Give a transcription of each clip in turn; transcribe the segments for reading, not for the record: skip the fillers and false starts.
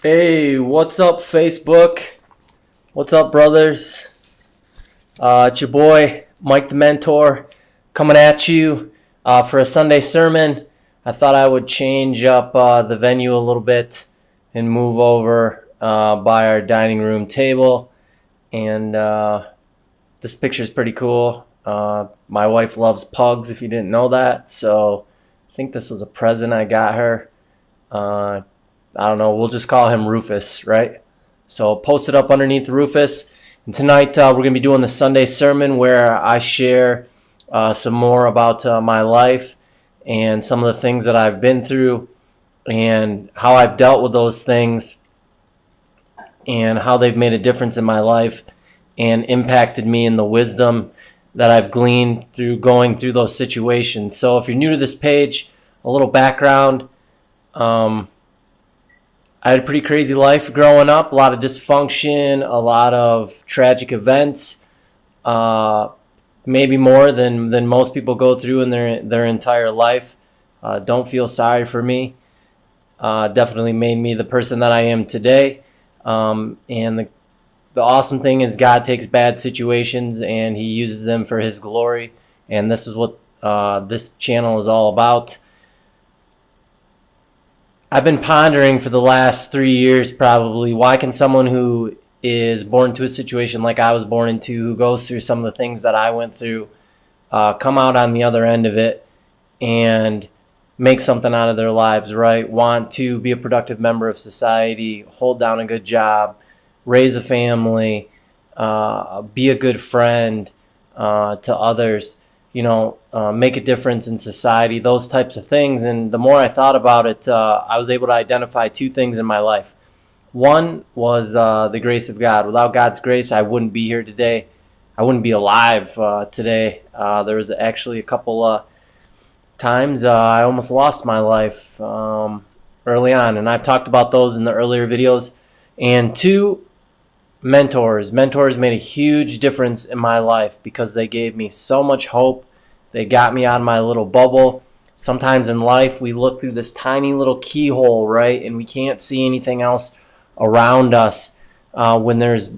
Hey, what's up, Facebook? What's up, brothers? It's your boy, Mike the Mentor, coming at you for a Sunday sermon. I thought I would change up the venue a little bit and move over by our dining room table. And this picture is pretty cool. My wife loves pugs, if you didn't know that. So I think this was a present I got her. I don't know, we'll just call him Rufus, right? So post it up underneath Rufus. And tonight we're going to be doing the Sunday sermon where I share some more about my life and some of the things that I've been through and how I've dealt with those things and how they've made a difference in my life and impacted me in the wisdom that I've gleaned through going through those situations. So if you're new to this page, a little background. I had a pretty crazy life growing up, a lot of dysfunction, a lot of tragic events, maybe more than most people go through in their entire life. Don't feel sorry for me. Definitely made me the person that I am today. And the awesome thing is God takes bad situations and he uses them for his glory. And this is what this channel is all about. I've been pondering for the last 3 years probably, why can someone who is born into a situation like I was born into, who goes through some of the things that I went through, come out on the other end of it and make something out of their lives, right? Want to be a productive member of society, hold down a good job, raise a family, be a good friend to others, make a difference in society, those types of things. And the more I thought about it, I was able to identify two things in my life. One was the grace of God. Without God's grace, I wouldn't be here today. I wouldn't be alive today. There was actually a couple times I almost lost my life early on, and I've talked about those in the earlier videos. And two, mentors made a huge difference in my life because they gave me so much hope. They got me out of my little bubble. Sometimes in life we look through this tiny little keyhole, right, and we can't see anything else around us when there's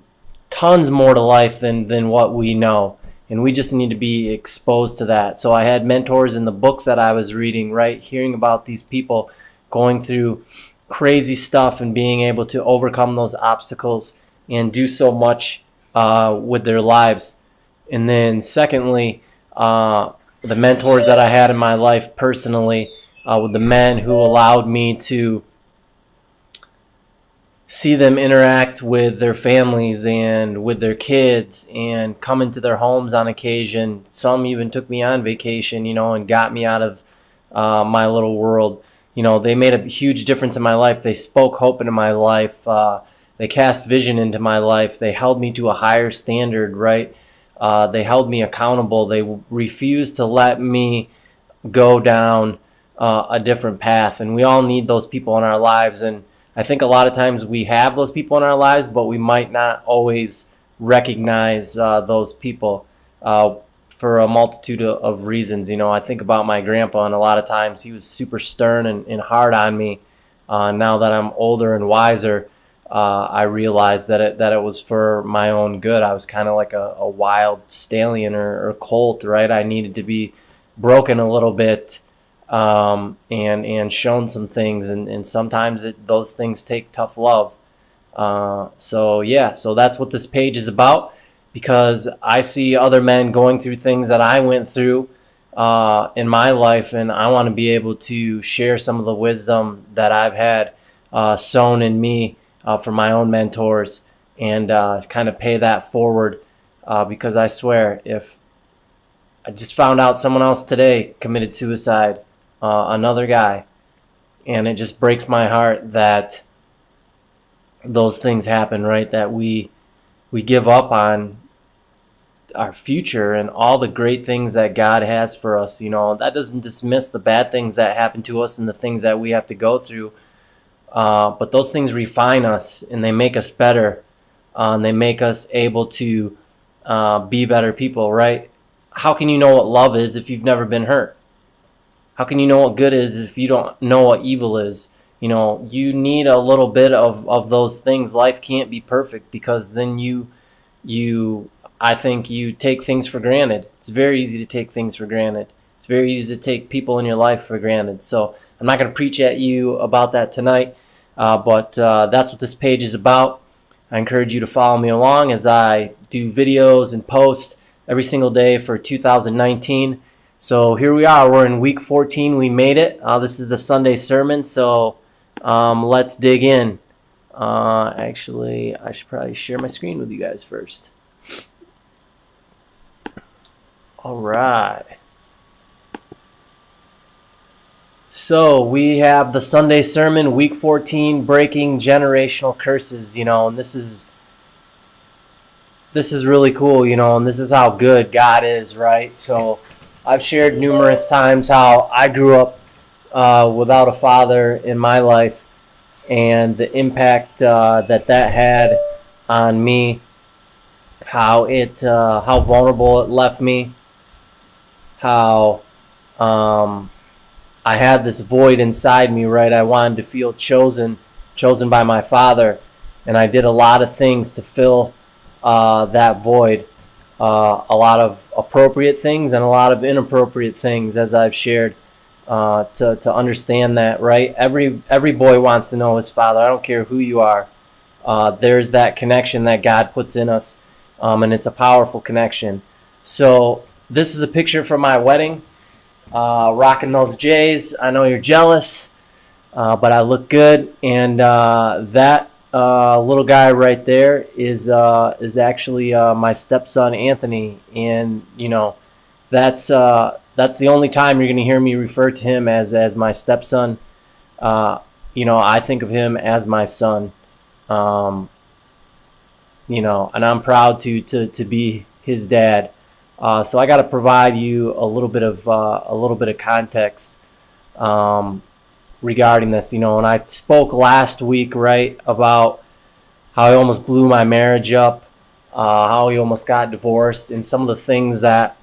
tons more to life than what we know, and we just need to be exposed to that. So I had mentors in the books that I was reading, right, hearing about these people going through crazy stuff and being able to overcome those obstacles and do so much with their lives. And then secondly, the mentors that I had in my life personally, with the men who allowed me to see them interact with their families and with their kids and come into their homes on occasion. Some even took me on vacation, and got me out of my little world. They made a huge difference in my life. They spoke hope into my life. They cast vision into my life. They held me to a higher standard, right? They held me accountable. They refused to let me go down a different path. And we all need those people in our lives. And I think a lot of times we have those people in our lives, but we might not always recognize those people for a multitude of reasons. I think about my grandpa, and a lot of times he was super stern and hard on me. Now that I'm older and wiser, I realized that it was for my own good. I was kind of like a wild stallion or colt, right? I needed to be broken a little bit and shown some things, and sometimes those things take tough love. So that's what this page is about, because I see other men going through things that I went through in my life, and I want to be able to share some of the wisdom that I've had sown in me for my own mentors, and kind of pay that forward, because I swear, if I just found out someone else today committed suicide, another guy, and it just breaks my heart that those things happen, right? That we give up on our future and all the great things that God has for us. That doesn't dismiss the bad things that happen to us and the things that we have to go through. But those things refine us, and they make us better, and they make us able to be better people, right? How can you know what love is if you've never been hurt? How can you know what good is if you don't know what evil is? you need a little bit of those things. Life can't be perfect, because then I think you take things for granted. It's very easy to take things for granted. It's very easy to take people in your life for granted. So I'm not going to preach at you about that tonight, but that's what this page is about. I encourage you to follow me along as I do videos and post every single day for 2019. So here we are. We're in week 14. We made it. This is the Sunday sermon, so let's dig in. Actually, I should probably share my screen with you guys first. All right. So we have the Sunday sermon, week 14, breaking generational curses, and this is really cool, and this is how good God is, right? So I've shared numerous times how I grew up without a father in my life, and the impact that had on me, how vulnerable it left me, how I had this void inside me, right? I wanted to feel chosen by my father, and I did a lot of things to fill that void. A lot of appropriate things and a lot of inappropriate things, as I've shared, to understand that, right? Every boy wants to know his father. I don't care who you are. There's that connection that God puts in us, and it's a powerful connection. So this is a picture from my wedding. Rocking those J's. I know you're jealous, but I look good. And that little guy right there is actually my stepson Anthony, and that's the only time you're going to hear me refer to him as my stepson. I think of him as my son. And I'm proud to be his dad. So I got to provide you a little bit of context regarding this, and I spoke last week, right, about how I almost blew my marriage up, how we almost got divorced, and some of the things that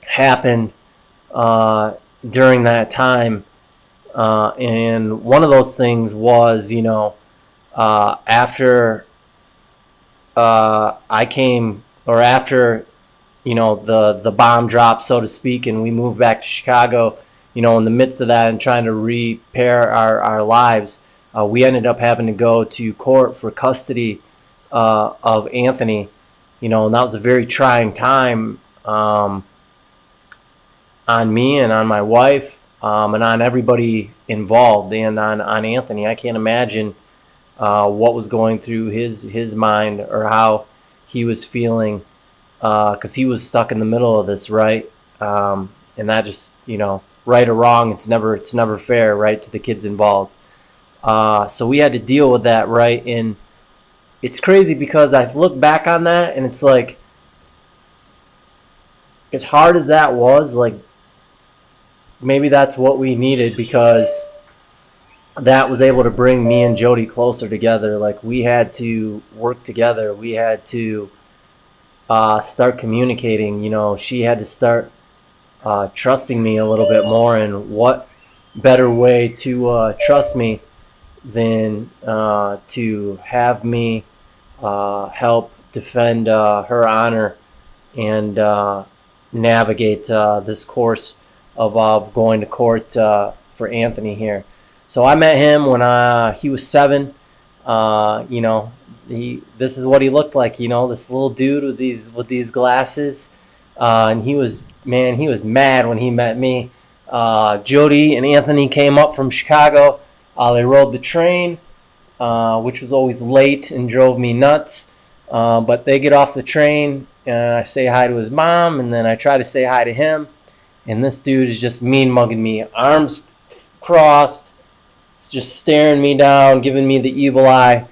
happened during that time. And one of those things was, after I came, or after the bomb dropped, so to speak, and we moved back to Chicago, in the midst of that and trying to repair our lives, we ended up having to go to court for custody of Anthony, and that was a very trying time on me and on my wife, and on everybody involved, and on Anthony. I can't imagine what was going through his mind, or how he was feeling, because he was stuck in the middle of this, right? And that just, right or wrong, it's never fair, right, to the kids involved. So we had to deal with that, right? And it's crazy because I look back on that and it's like, as hard as that was, like, maybe that's what we needed, because that was able to bring me and Jody closer together. Like, we had to work together. We had to start communicating. She had to start trusting me a little bit more, and what better way to trust me than to have me help defend her honor and navigate this course of going to court for Anthony here. So I met him when he was 7. This is what he looked like, this little dude with these glasses, and he was mad when he met me. Jody and Anthony came up from Chicago. They rode the train, which was always late and drove me nuts. But they get off the train, and I say hi to his mom, and then I try to say hi to him, and this dude is just mean mugging me, arms crossed, just staring me down, giving me the evil eye.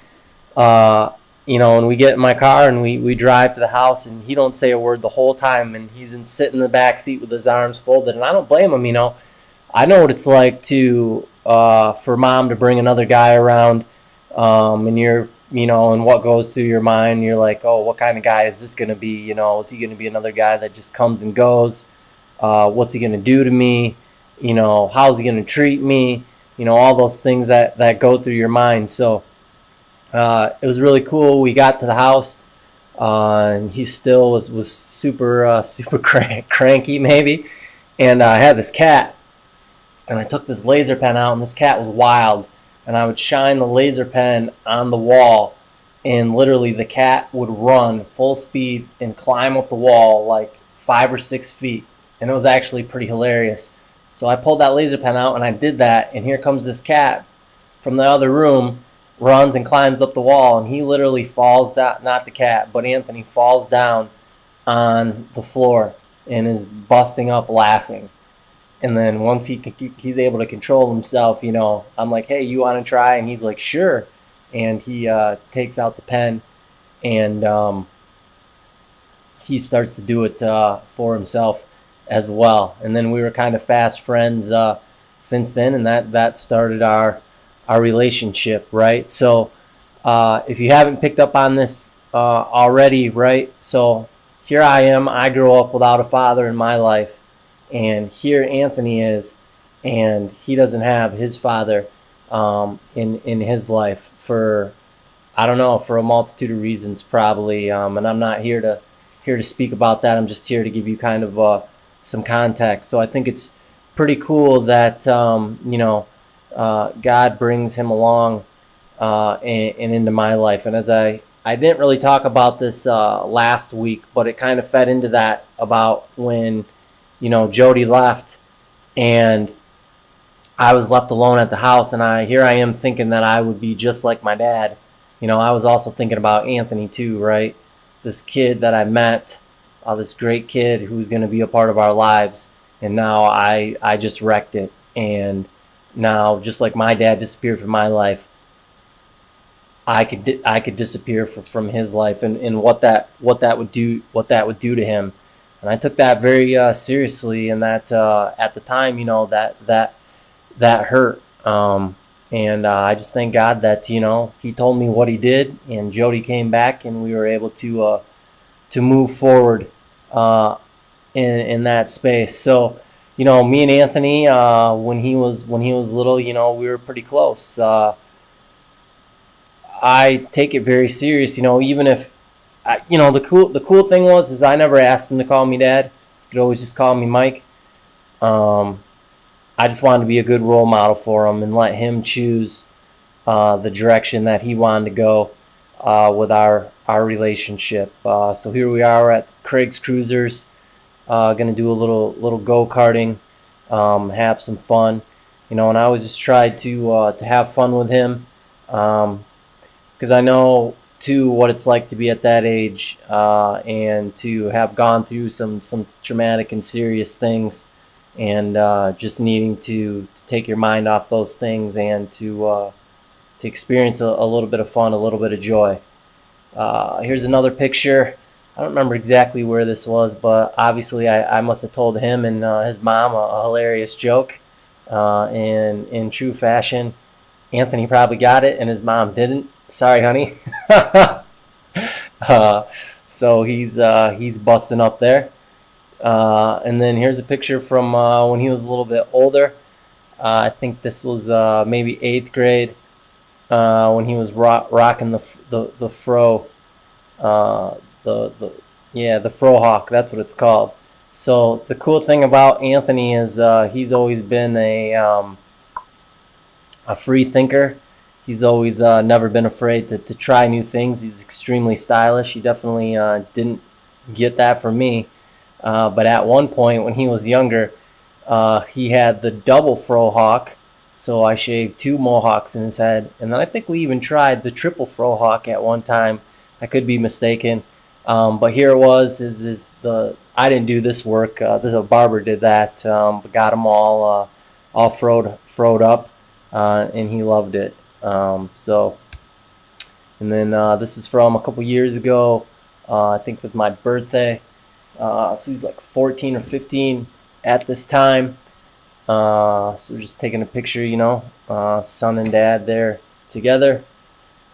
And we get in my car and we drive to the house, and he don't say a word the whole time, and he's sitting in the back seat with his arms folded, and I don't blame him. I know what it's like to for mom to bring another guy around, and you're and what goes through your mind, you're like, oh, what kind of guy is this going to be? Is he going to be another guy that just comes and goes? What's he going to do to me? How's he going to treat me? all those things that go through your mind. So it was really cool. We got to the house, and he still was super super cranky maybe, and I had this cat, and I took this laser pen out, and this cat was wild, and I would shine the laser pen on the wall, and literally the cat would run full speed and climb up the wall like 5 or 6 feet, and it was actually pretty hilarious. So I pulled that laser pen out and I did that, and here comes this cat from the other room, runs and climbs up the wall, and he literally falls down, not the cat, but Anthony falls down on the floor and is busting up laughing. And then once he's able to control himself, I'm like, hey, you want to try? And he's like, sure. And he takes out the pen, and he starts to do it for himself as well. And then we were kind of fast friends since then, and that started our relationship, right? So if you haven't picked up on this already, right? So here I am. I grew up without a father in my life. And here Anthony is, and he doesn't have his father in his life for, I don't know, for a multitude of reasons probably. And I'm not here to speak about that. I'm just here to give you kind of some context. So I think it's pretty cool that God brings him along and into my life. And as I didn't really talk about this last week, but it kind of fed into that about when Jody left, and I was left alone at the house, and here I am thinking that I would be just like my dad. I was also thinking about Anthony too, right? This kid that I met, this great kid who's going to be a part of our lives, and now I just wrecked it. And now, just like my dad disappeared from my life, I could disappear from his life, and what that would do to him. And I took that very seriously, and that at the time, that hurt. And I just thank God that He told me what He did, and Jody came back, and we were able to move forward in that space. So me and Anthony, when he was little, we were pretty close. I take it very serious, even if the cool thing is I never asked him to call me dad. He could always just call me Mike. I just wanted to be a good role model for him and let him choose the direction that he wanted to go with our relationship. So here we are at Craig's Cruisers, going to do a little go-karting, have some fun, and I always just tried to have fun with him, because I know too what it's like to be at that age, and to have gone through some traumatic and serious things, and just needing to take your mind off those things, and to experience a little bit of fun, a little bit of joy. Here's another picture. I don't remember exactly where this was, but obviously I must have told him and his mom a hilarious joke, in true fashion. Anthony probably got it, and his mom didn't. Sorry, honey. So he's busting up there. And then here's a picture from when he was a little bit older. I think this was maybe 8th grade, when he was rocking the fro, the fro hawk. That's what it's called. So the cool thing about Anthony is he's always been a free thinker. He's always never been afraid to try new things. He's extremely stylish. He definitely didn't get that from me. But at one point when he was younger, he had the double fro hawk. So I shaved 2 mohawks in his head. And then I think we even tried the triple fro hawk at one time. I could be mistaken. But here it was. I didn't do this work. A barber did that. But got them all froed up. And he loved it. And then this is from a couple years ago. I think it was my birthday. So he's like 14 or 15 at this time. So we're just taking a picture, son and dad there together.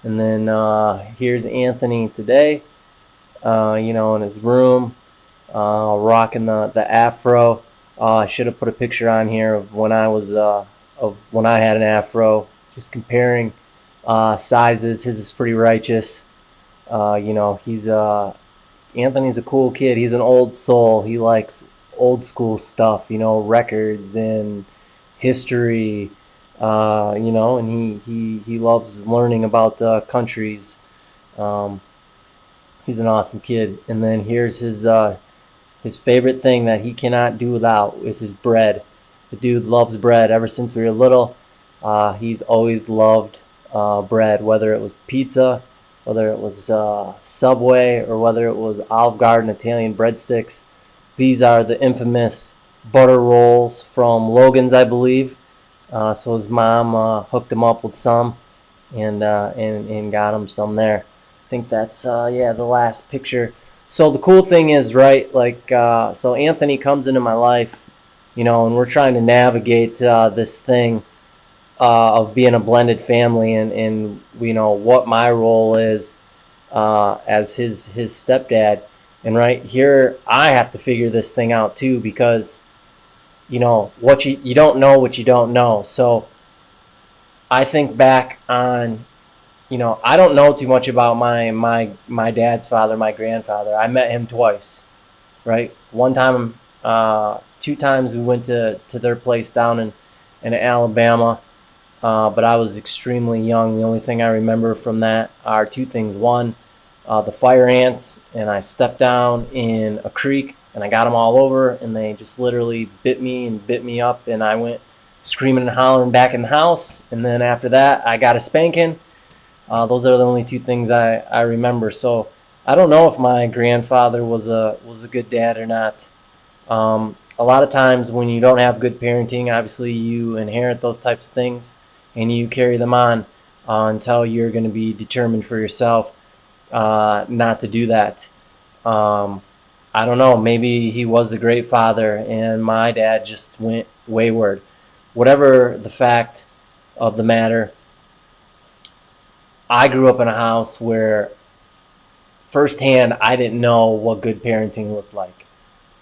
And then here's Anthony today, in his room, rocking the afro. I should have put a picture on here of when I was of when I had an afro. Just comparing sizes, his is pretty righteous. He's Anthony's a cool kid. He's an old soul. He likes old school stuff, records and history, and he loves learning about countries. Um, he's an awesome kid. And then here's his favorite thing that he cannot do without is his bread. The dude loves bread ever since we were little. He's always loved bread, whether it was pizza, whether it was Subway, or whether it was Olive Garden Italian breadsticks. These are the infamous butter rolls from Logan's, I believe. So his mom hooked him up with some, and got him some there. I think that's the last picture. So the cool thing is, right, so Anthony comes into my life, and we're trying to navigate this thing of being a blended family, and what my role is as his stepdad. And right here, I have to figure this thing out too, because what you don't know what you don't know. So I think back on, I don't know too much about my dad's father, my grandfather. I met him twice, right? One time, 2 times we went to their place down in Alabama. But I was extremely young. The only thing I remember from that are 2 things. One, the fire ants, and I stepped down in a creek, and I got them all over, and they just literally bit me up, and I went screaming and hollering back in the house. And then after that, I got a spanking. Those are the only 2 things I remember. So I don't know if my grandfather was a good dad or not. A lot of times when you don't have good parenting, obviously you inherit those types of things, and you carry them on until you're going to be determined for yourself not to do that. I don't know. Maybe he was a great father, and my dad just went wayward. Whatever the fact of the matter, I grew up in a house where firsthand I didn't know what good parenting looked like,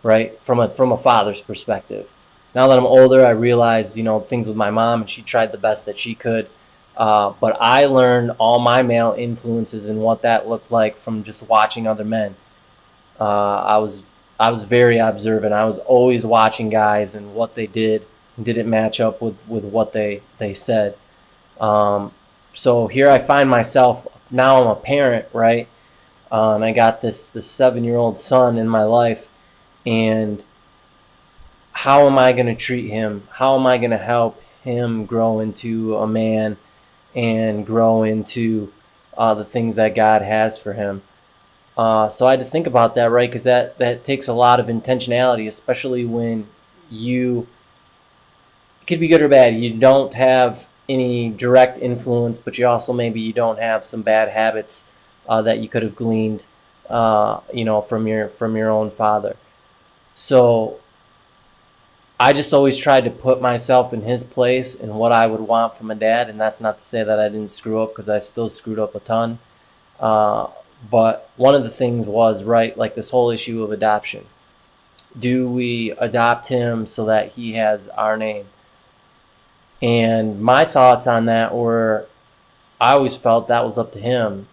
right? From a father's perspective. Now that I'm older, I realize, things with my mom, and she tried the best that she could. But I learned all my male influences and what that looked like from just watching other men. I was very observant. I was always watching guys and what they did and didn't match up with what they said. So here I find myself, now I'm a parent, right? And I got this 7-year-old son in my life, and how am I going to treat him? How am I going to help him grow into a man and grow into the things that God has for him? So I had to think about that, right? Because that takes a lot of intentionality, especially when it could be good or bad. You don't have any direct influence, but you don't have some bad habits that you could have gleaned, from your own father. So I just always tried to put myself in his place and what I would want from a dad, and that's not to say that I didn't screw up, because I still screwed up a ton. But one of the things was, right, like this whole issue of adoption. Do we adopt him so that he has our name? And my thoughts on that were, I always felt that was up to him.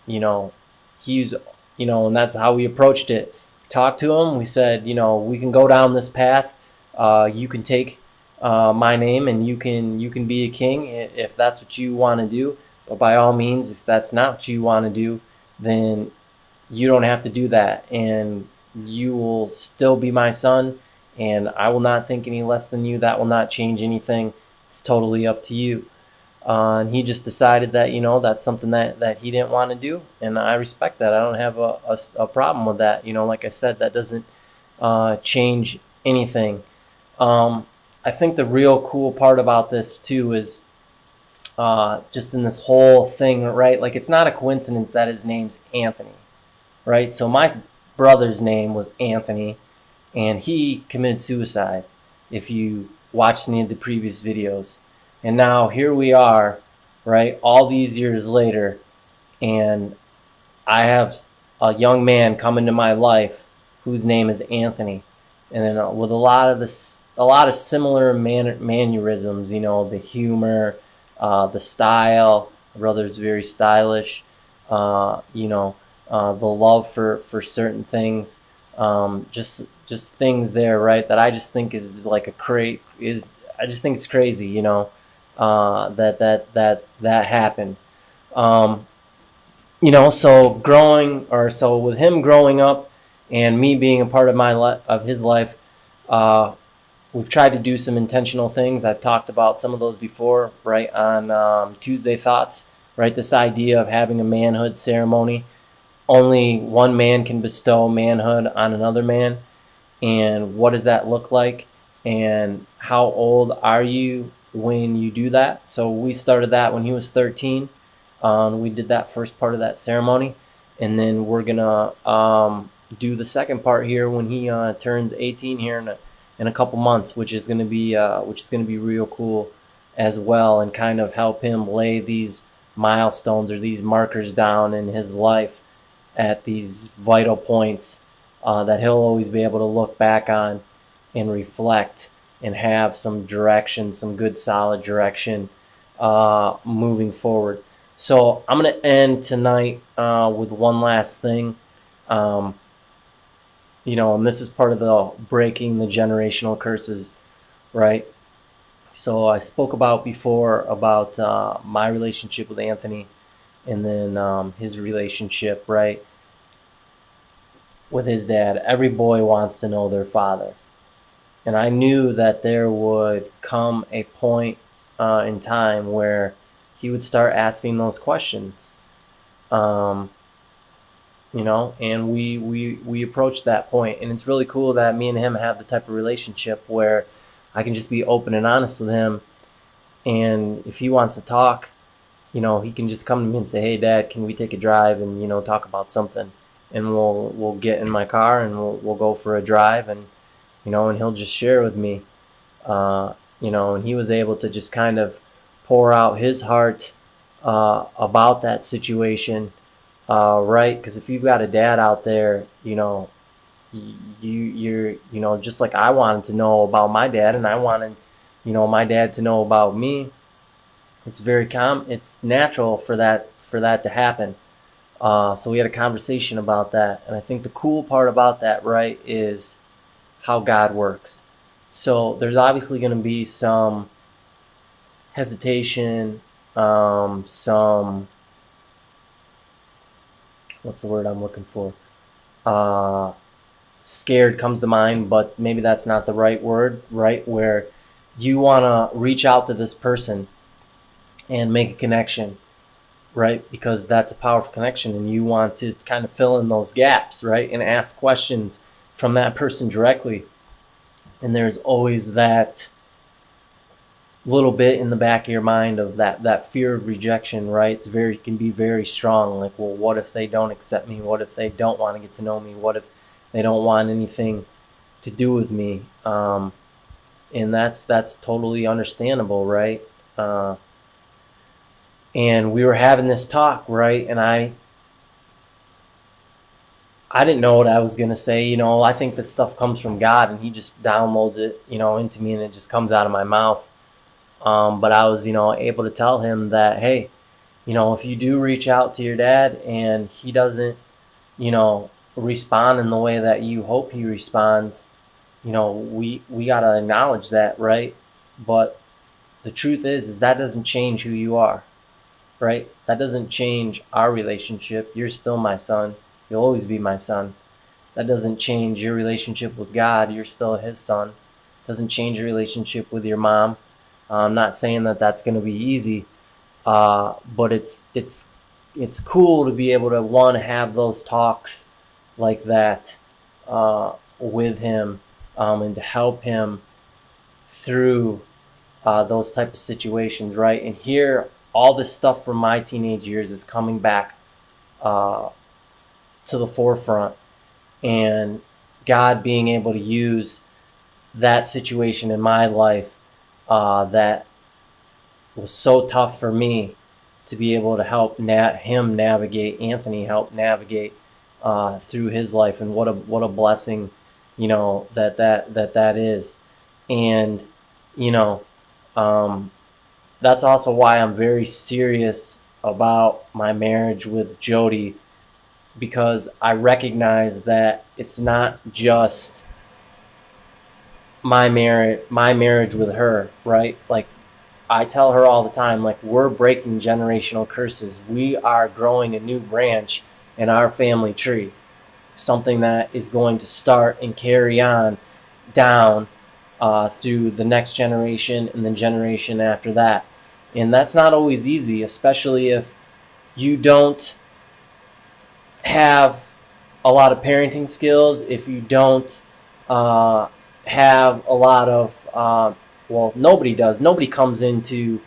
He's, and that's how we approached it. Talked to him. We said, we can go down this path. You can take my name, and you can be a king if that's what you want to do. But by all means, if that's not what you want to do, then you don't have to do that, and you will still be my son, and I will not think any less than you. That will not change anything. It's totally up to you. And he just decided that, that's something that he didn't want to do, and I respect that. I don't have a problem with that. Like I said, that doesn't change anything. I think the real cool part about this too is just in this whole thing, right? Like, it's not a coincidence that his name's Anthony, right? So my brother's name was Anthony, and he committed suicide, if you watched any of the previous videos. And now here we are, right, all these years later, and I have a young man come into my life whose name is Anthony. and then with a lot of similar mannerisms. The humor, the style. My brother's very stylish. The love for certain things. Just things there, right? That I just think is like I just think it's crazy. That happened. Um, so with him growing up and me being a part of of his life, uh, we've tried to do some intentional things. I've talked about some of those before, right, on Tuesday Thoughts, right? This idea of having a manhood ceremony. Only one man can bestow manhood on another man. And what does that look like? And how old are you when you do that? So we started that when he was 13. We did that first part of that ceremony. And then we're going to do the second part here when he turns 18 here in a couple months, which is going to be real cool as well, and kind of help him lay these milestones or these markers down in his life at these vital points that he'll always be able to look back on and reflect and have some direction, some good solid direction moving forward. So I'm going to end tonight with one last thing. And this is part of the breaking the generational curses, right? So I spoke about before about my relationship with Anthony, and then his relationship, right, with his dad. Every boy wants to know their father. And I knew that there would come a point in time where he would start asking those questions. And we approached that point. And it's really cool that me and him have the type of relationship where I can just be open and honest with him. And if he wants to talk, he can just come to me and say, "Hey, Dad, can we take a drive and talk about something?" And we'll get in my car and we'll go for a drive, and and he'll just share with me, and he was able to just kind of pour out his heart about that situation, right? Because if you've got a dad out there, you're just like I wanted to know about my dad, and I wanted my dad to know about me. It's natural for that to happen. So we had a conversation about that, and I think the cool part about that, right, is how God works. So there's obviously going to be some hesitation, some, what's the word I'm looking for? Scared comes to mind, but maybe that's not the right word, right? Where you want to reach out to this person and make a connection, right? Because that's a powerful connection, and you want to kind of fill in those gaps, right? And ask questions from that person directly. And there's always that little bit in the back of your mind of that fear of rejection, right? Can be very strong. Like, well, what if they don't accept me? What if they don't want to get to know me? What if they don't want anything to do with me? And that's totally understandable, right? And we were having this talk, right? And I didn't know what I was going to say. I think this stuff comes from God, and he just downloads it, into me, and it just comes out of my mouth. But I was, able to tell him that, hey, if you do reach out to your dad and he doesn't, respond in the way that you hope he responds, we got to acknowledge that, right? But the truth is that doesn't change who you are, right? That doesn't change our relationship. You're still my son. You'll always be my son. That doesn't change your relationship with God. You're still his son. Doesn't change your relationship with your mom. I'm not saying that that's going to be easy, but it's cool to be able to have those talks like that with him, and to help him through those type of situations, right? And here, all this stuff from my teenage years is coming back to the forefront, and God being able to use that situation in my life that was so tough for me to be able to help him navigate, Anthony help navigate through his life, and what a blessing that is. And you know um, that's also why I'm very serious about my marriage with Jody, because I recognize that it's not just my marriage with her, right? Like, I tell her all the time, like, we're breaking generational curses. We are growing a new branch in our family tree, something that is going to start and carry on down through the next generation and the generation after that. And that's not always easy, especially if you don't have a lot of parenting skills, if you don't uh, have a lot of, well, nobody does. Nobody comes into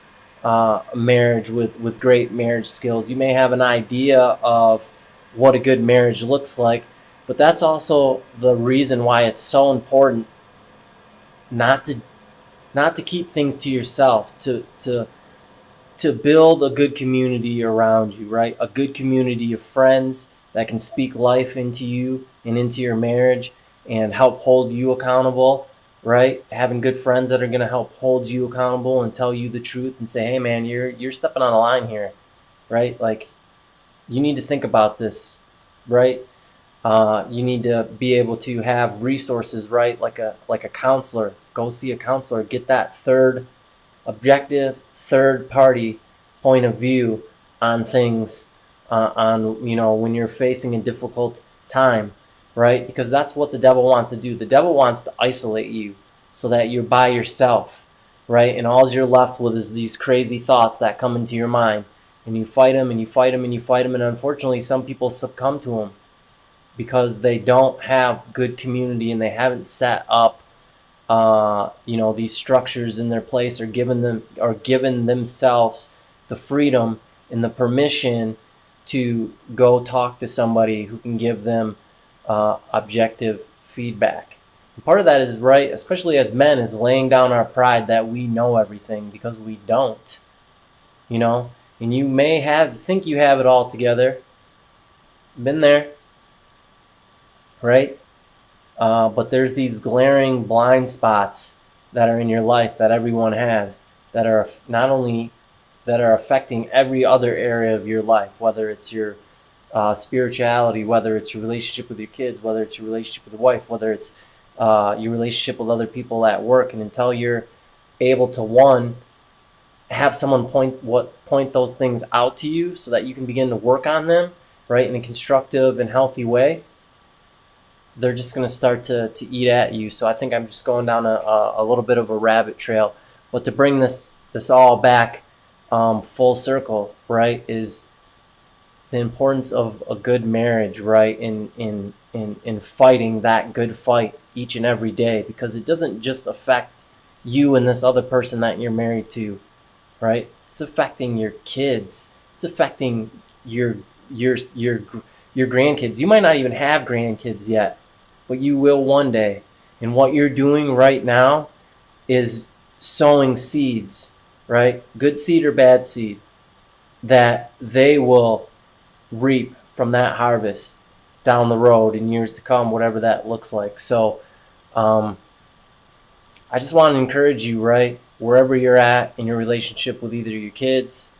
a marriage with great marriage skills. You may have an idea of what a good marriage looks like, but that's also the reason why it's so important not to keep things to yourself, to build a good community around you, right? A good community of friends that can speak life into you and into your marriage and help hold you accountable, right? Having good friends that are going to help hold you accountable and tell you the truth and say, "Hey man, you're stepping on a line here," right? Like, you need to think about this, right? You need to be able to have resources, right? Like a counselor. Go see a counselor. Get that objective third party point of view on things, on when you're facing a difficult time, right? Because that's what the devil wants to do. The devil wants to isolate you so that you're by yourself, right? And all you're left with is these crazy thoughts that come into your mind, and you fight them and you fight them and you fight them, and unfortunately some people succumb to them because they don't have good community and they haven't set up these structures in their place, or given themselves the freedom and the permission to go talk to somebody who can give them objective feedback. And part of that is, right, especially as men, is laying down our pride that we know everything, because we don't. And you may think you have it all together. Been there, right? But there's these glaring blind spots that are in your life that everyone has, that are not only that are affecting every other area of your life, whether it's your spirituality, whether it's your relationship with your kids, whether it's your relationship with your wife, whether it's your relationship with other people at work. And until you're able to, one, have someone point those things out to you so that you can begin to work on them, right, in a constructive and healthy way, they're just going to start to eat at you. So I think I'm just going down a little bit of a rabbit trail. But to bring this all back full circle, right, is the importance of a good marriage, right, in fighting that good fight each and every day, because it doesn't just affect you and this other person that you're married to, right? It's affecting your kids. It's affecting your grandkids. You might not even have grandkids yet, but you will one day. And what you're doing right now is sowing seeds, right? Good seed or bad seed, that they will reap from that harvest down the road in years to come, whatever that looks like. So I just want to encourage you, right, wherever you're at in your relationship with either your kids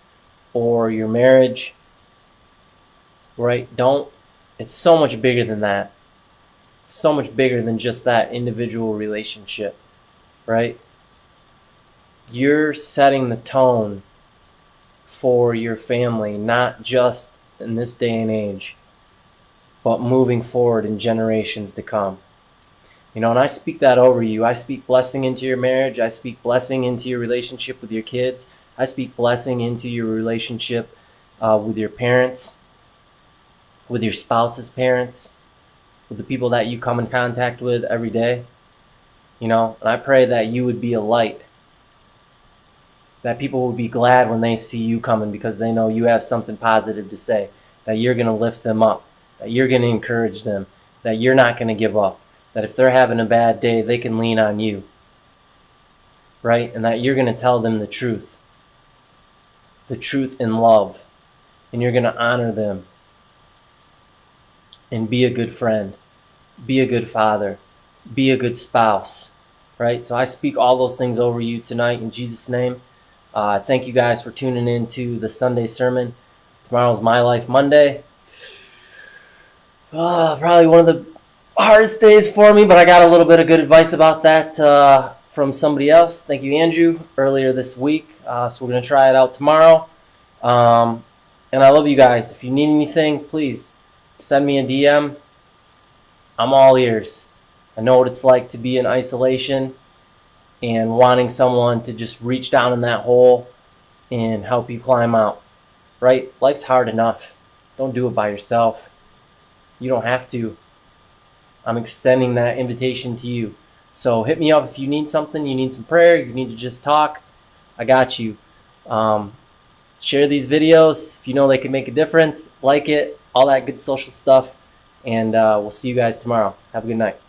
or your marriage, right? It's so much bigger than that. It's so much bigger than just that individual relationship, right? You're setting the tone for your family, not just in this day and age, but moving forward in generations to come. And I speak that over you. I speak blessing into your marriage. I speak blessing into your relationship with your kids. I speak blessing into your relationship with your parents, with your spouse's parents, with the people that you come in contact with every day. And I pray that you would be a light, that people would be glad when they see you coming, because they know you have something positive to say, that you're going to lift them up, that you're going to encourage them, that you're not going to give up, that if they're having a bad day, they can lean on you, right? And that you're going to tell them the truth in love, and you're going to honor them and be a good friend, be a good father, be a good spouse, right? So I speak all those things over you tonight in Jesus' name. Thank you guys for tuning in to the Sunday sermon. Tomorrow's My Life Monday. Probably one of the hardest days for me, but I got a little bit of good advice about that from somebody else. Thank you, Andrew, earlier this week. So we're going to try it out tomorrow. And I love you guys. If you need anything, please send me a DM. I'm all ears. I know what it's like to be in isolation and wanting someone to just reach down in that hole and help you climb out, right? Life's hard enough. Don't do it by yourself. You don't have to. I'm extending that invitation to you. So hit me up if you need something, you need some prayer, you need to just talk. I got you. Share these videos if you know they can make a difference. Like it, all that good social stuff. And we'll see you guys tomorrow. Have a good night.